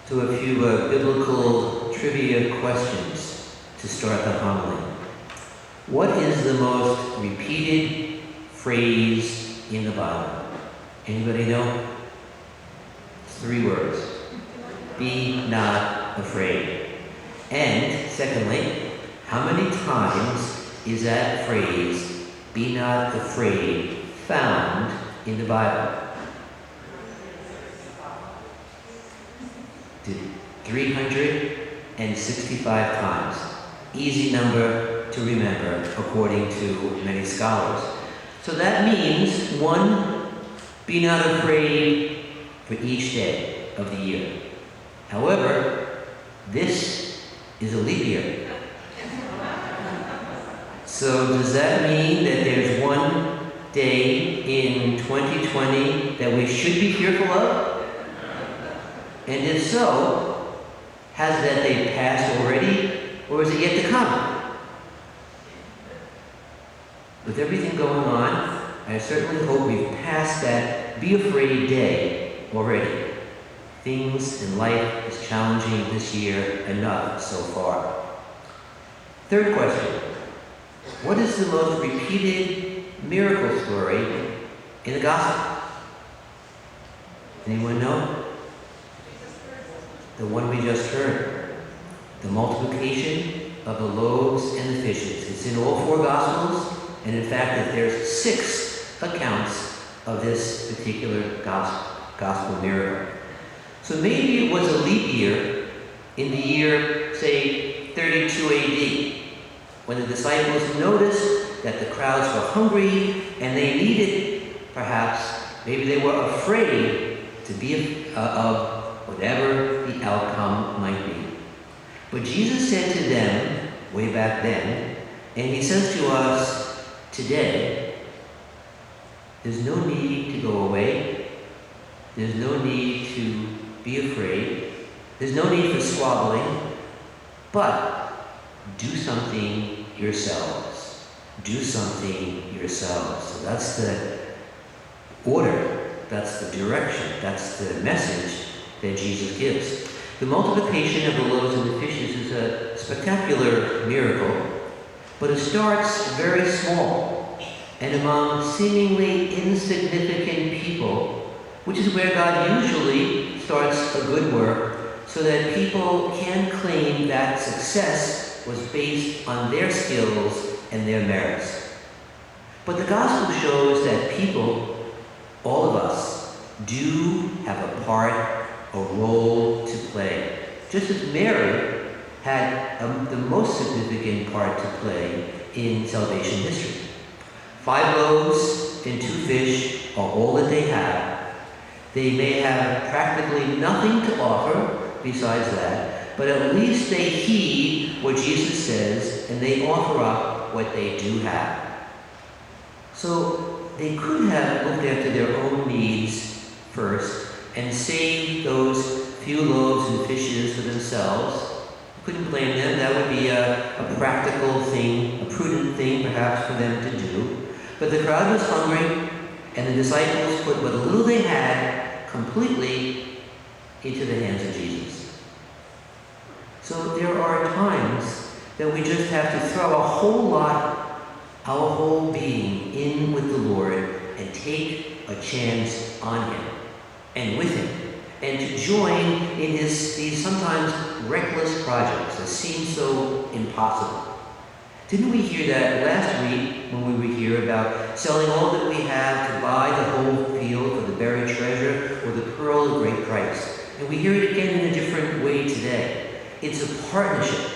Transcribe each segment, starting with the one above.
to a few biblical trivia questions to start the homily. What is the most repeated phrase in the Bible? Anybody know? It's 3 words. Be not afraid. And secondly, how many times is that phrase, be not afraid, found in the Bible? 365 times. Easy number to remember, according to many scholars. So that means 1, be not afraid for each day of the year. However, this is a leap year. So does that mean that there's 1 day in 2020 that we should be fearful of? And if so, has that day passed already, or is it yet to come? With everything going on, I certainly hope we've passed that be afraid day already. Things in life is challenging this year enough so far. Third question. What is the most repeated miracle story in the gospel? Anyone know? The one we just heard. The multiplication of the loaves and the fishes. It's in all 4 gospels, and in fact that there's 6 accounts of this particular gospel miracle. So maybe it was a leap year in the year, say, 32 AD, when the disciples noticed that the crowds were hungry and they needed, perhaps, maybe they were afraid to be of whatever the outcome might be. But Jesus said to them, way back then, and he says to us today, there's no need to go away. There's no need to be afraid. There's no need for squabbling, but do something yourselves. Do something yourselves. So that's the order, that's the direction, that's the message that Jesus gives. The multiplication of the loaves and the fishes is a spectacular miracle, but it starts very small and among seemingly insignificant people, which is where God usually starts a good work, so that people can claim that success was based on their skills and their merits. But the gospel shows that people, all of us, do have a part, a role to play. Just as Mary had the most significant part to play in salvation history. 5 loaves and 2 fish are all that they have. They may have practically nothing to offer besides that, but at least they heed what Jesus says and they offer up what they do have. So they could have looked after their own needs first and saved those few loaves and fishes for themselves. Couldn't blame them. That would be a practical thing, a prudent thing perhaps for them to do. But the crowd was hungry, and the disciples put what little they had completely into the hands of Jesus. So there are times that we just have to throw a whole lot, our whole being in with the Lord and take a chance on Him and with Him, and to join in these sometimes reckless projects that seem so impossible. Didn't we hear that last week when we were here about selling all that we have to buy the whole field for the buried treasure or the pearl of great price? And we hear it again in a different way today. It's a partnership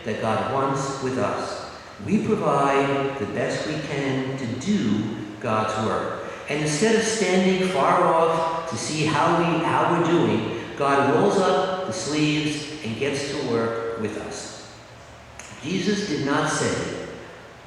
that God wants with us. We provide the best we can to do God's work. And instead of standing far off to see how we're doing, God rolls up the sleeves and gets to work with us. Jesus did not say,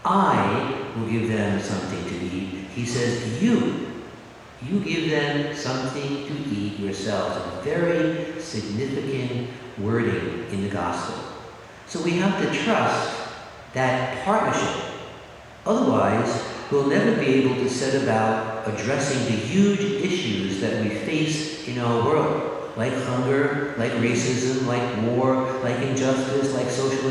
I will give them something to eat. He says, you give them something to eat yourselves. A very significant wording in the gospel. So we have to trust that partnership. Otherwise, we'll never be able to set about addressing the huge issues that we face in our world. like hunger, like racism, like war, like injustice, like social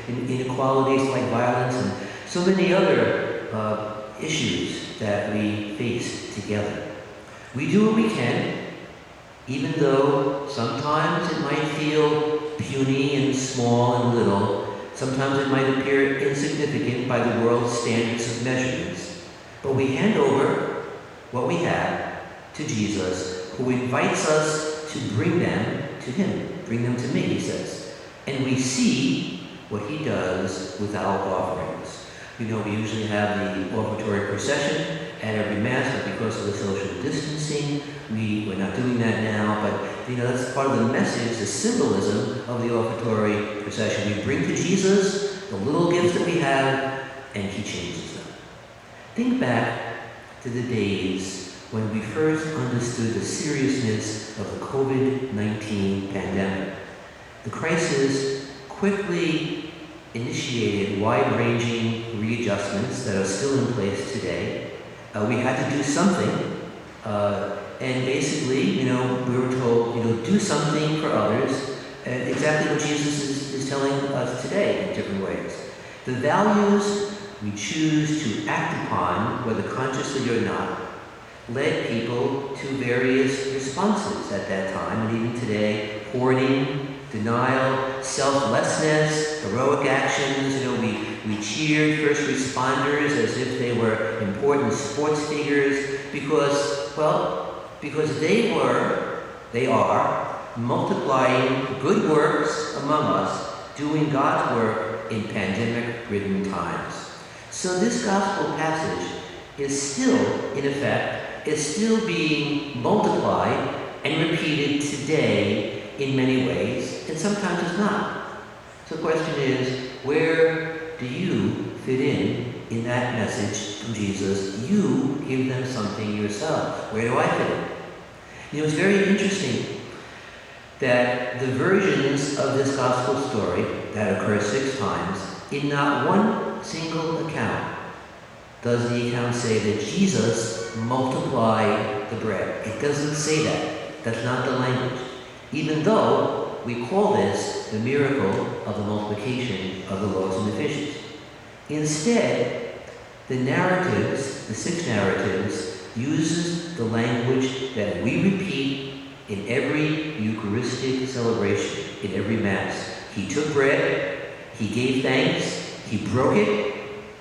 inequalities, like violence, and so many other issues that we face together. We do what we can, even though sometimes it might feel puny and small and little. Sometimes it might appear insignificant by the world's standards of measurements. But we hand over what we have to Jesus, who invites us to bring them to him. Bring them to me, he says. And we see what he does with our offerings. You know, we usually have the offertory procession at every Mass, but because of the social distancing, we're not doing that now. But, you know, that's part of the message, the symbolism of the offertory procession. We bring to Jesus the little gifts that we have, and he changes them. Think back to the days when we first understood the seriousness of the COVID-19 pandemic. The crisis quickly initiated wide-ranging readjustments that are still in place today. We had to do something, and basically, you know, we were told, you know, do something for others, exactly what Jesus is telling us today in different ways. The values we choose to act upon, whether consciously or not, led people to various responses at that time, and even today: hoarding, denial, selflessness, heroic actions. You know, we cheered first responders as if they were important sports figures because they are multiplying good works among us, doing God's work in pandemic-ridden times. So this gospel passage is still, in effect, is still being multiplied and repeated today in many ways, and sometimes it's not. So the question is, where do you fit in that message from Jesus? You give them something yourself. Where do I fit in? You know, it's very interesting that the versions of this gospel story that occur 6 times, in not one single account does the account say that Jesus multiplied the bread. It doesn't say that. That's not the language. Even though we call this the miracle of the multiplication of the loaves and the fishes. Instead, the narratives, the 6 narratives, uses the language that we repeat in every Eucharistic celebration, in every Mass. He took bread, he gave thanks, he broke it,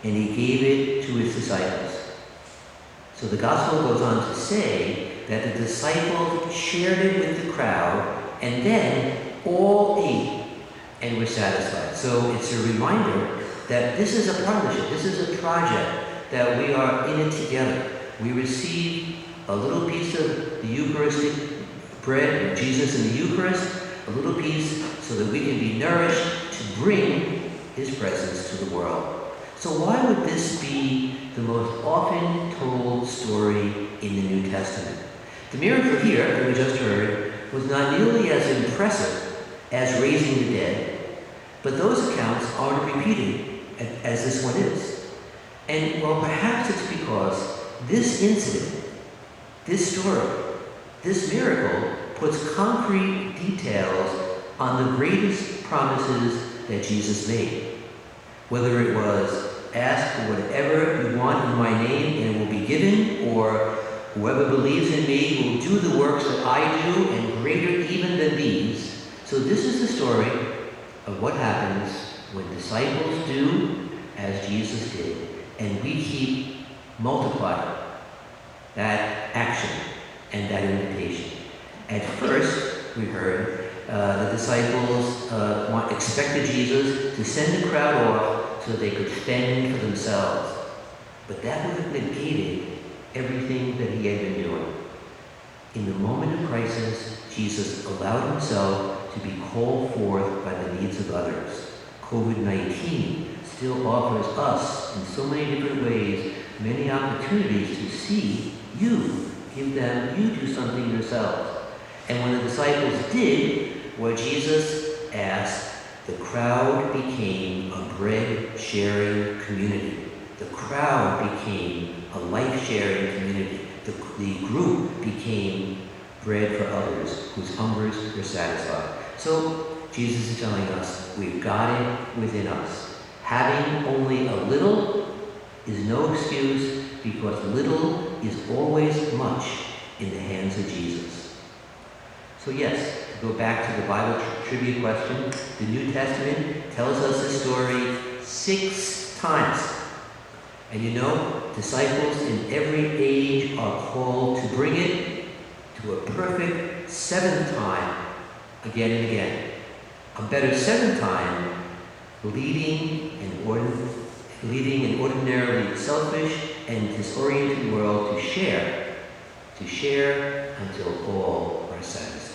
and he gave it to his disciples. So the Gospel goes on to say that the disciples shared it with the crowd, and then all ate and were satisfied. So it's a reminder that this is a partnership, this is a project, that we are in it together. We receive a little piece of the Eucharistic bread of Jesus in the Eucharist, a little piece so that we can be nourished to bring his presence to the world. So why would this be the most often told story in the New Testament? The miracle here that we just heard was not nearly as impressive as raising the dead, but those accounts aren't repeated as this one is. And well, perhaps it's because this incident, this story, this miracle puts concrete details on the greatest promises that Jesus made. Whether it was ask for whatever you want in my name and it will be given, or whoever believes in me will do the works that I do and greater even than these. So this is the story of what happens when disciples do as Jesus did, and we keep multiplying that action and that invitation. At first, we heard the disciples expected Jesus to send the crowd off so they could fend for themselves. But that would have negated everything that he had been doing. In the moment of crisis, Jesus allowed himself to be called forth by the needs of others. COVID-19 still offers us, in so many different ways, many opportunities to see you, give them, you do something yourselves. And when the disciples did what Jesus asked, the crowd became a bread-sharing community. The crowd became a life-sharing community. The group became bread for others whose hungers were satisfied. So Jesus is telling us we've got it within us. Having only a little is no excuse, because little is always much in the hands of Jesus. So yes, to go back to the Bible trivia question, the New Testament tells us the story 6 times. And you know, disciples in every age are called to bring it to a perfect 7th time, again and again. A better 7th time, leading an ordinarily selfish and disoriented world to share until all are satisfied.